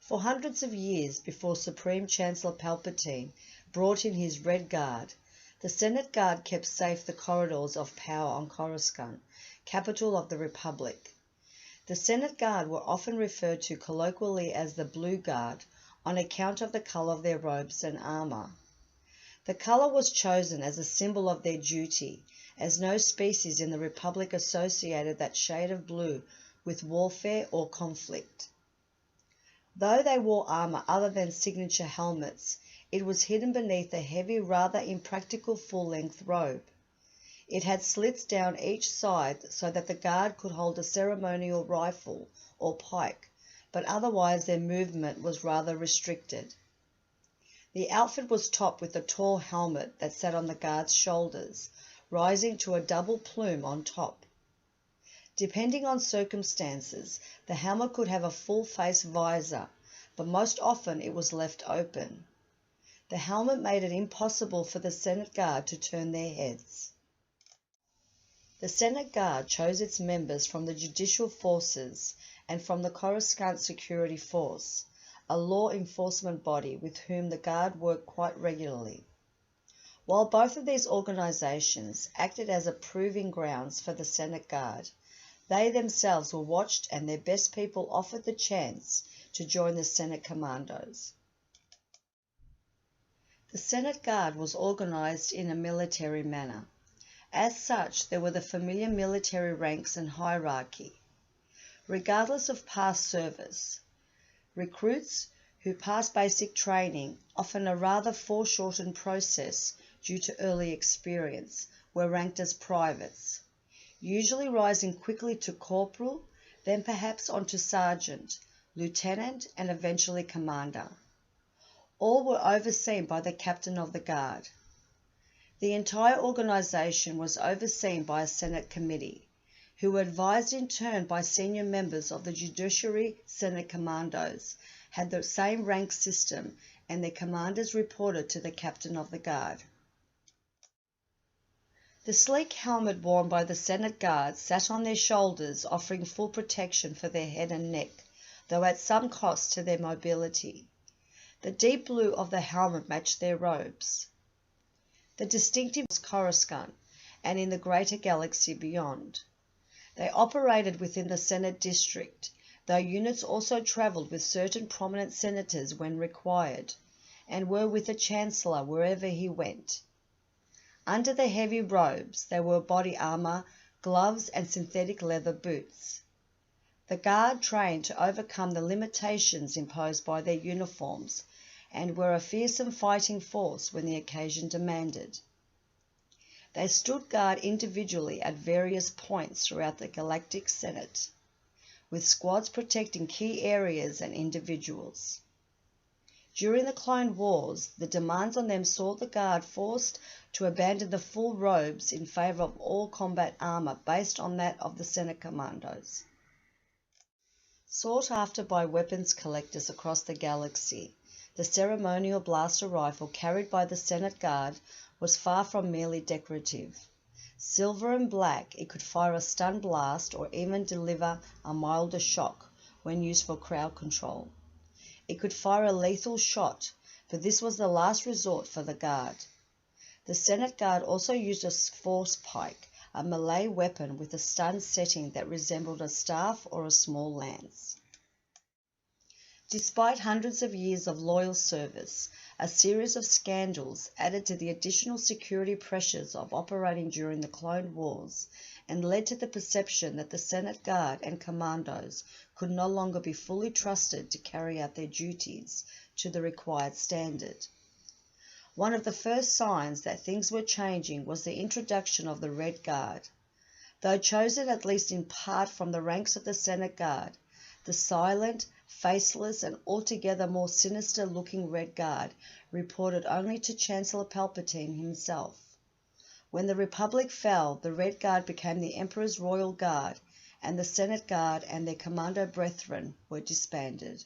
For hundreds of years before Supreme Chancellor Palpatine brought in his Red Guard, the Senate Guard kept safe the corridors of power on Coruscant, capital of the Republic. The Senate Guard were often referred to colloquially as the Blue Guard on account of the colour of their robes and armour. The colour was chosen as a symbol of their duty, as no species in the Republic associated that shade of blue with warfare or conflict. Though they wore armour other than signature helmets, it was hidden beneath a heavy, rather impractical full-length robe. It had slits down each side so that the guard could hold a ceremonial rifle or pike, but otherwise their movement was rather restricted. The outfit was topped with a tall helmet that sat on the guard's shoulders, rising to a double plume on top. Depending on circumstances, the helmet could have a full-face visor, but most often it was left open. The helmet made it impossible for the Senate Guard to turn their heads. The Senate Guard chose its members from the judicial forces and from the Coruscant Security Force, a law enforcement body with whom the Guard worked quite regularly. While both of these organisations acted as a proving grounds for the Senate Guard, they themselves were watched and their best people offered the chance to join the Senate Commandos. The Senate Guard was organised in a military manner. As such, there were the familiar military ranks and hierarchy. Regardless of past service, recruits who passed basic training, often a rather foreshortened process due to early experience, were ranked as privates, usually rising quickly to corporal, then perhaps on to sergeant, lieutenant, and eventually commander. All were overseen by the captain of the guard. The entire organisation was overseen by a Senate committee, who were advised in turn by senior members of the Judiciary Senate Commandos, had the same rank system, and their commanders reported to the captain of the guard. The sleek helmet worn by the Senate Guard sat on their shoulders, offering full protection for their head and neck, though at some cost to their mobility. The deep blue of the helmet matched their robes. The distinctive was Coruscant, and in the greater galaxy beyond. They operated within the Senate District, though units also travelled with certain prominent senators when required, and were with the Chancellor wherever he went. Under the heavy robes, they wore body armour, gloves, and synthetic leather boots. The Guard trained to overcome the limitations imposed by their uniforms, and were a fearsome fighting force when the occasion demanded. They stood guard individually at various points throughout the Galactic Senate, with squads protecting key areas and individuals. During the Clone Wars, the demands on them saw the Guard forced to abandon the full robes in favour of all combat armour based on that of the Senate Commandos. Sought after by weapons collectors across the galaxy, the ceremonial blaster rifle carried by the Senate Guard was far from merely decorative. Silver and black, it could fire a stun blast or even deliver a milder shock when used for crowd control. It could fire a lethal shot, but this was the last resort for the Guard. The Senate Guard also used a force pike, a melee weapon with a stun setting that resembled a staff or a small lance. Despite hundreds of years of loyal service, a series of scandals added to the additional security pressures of operating during the Clone Wars and led to the perception that the Senate Guard and Commandos could no longer be fully trusted to carry out their duties to the required standard. One of the first signs that things were changing was the introduction of the Red Guard. Though chosen at least in part from the ranks of the Senate Guard, the silent, faceless, and altogether more sinister-looking Red Guard reported only to Chancellor Palpatine himself. When the Republic fell, the Red Guard became the Emperor's Royal Guard, and the Senate Guard and their commando brethren were disbanded.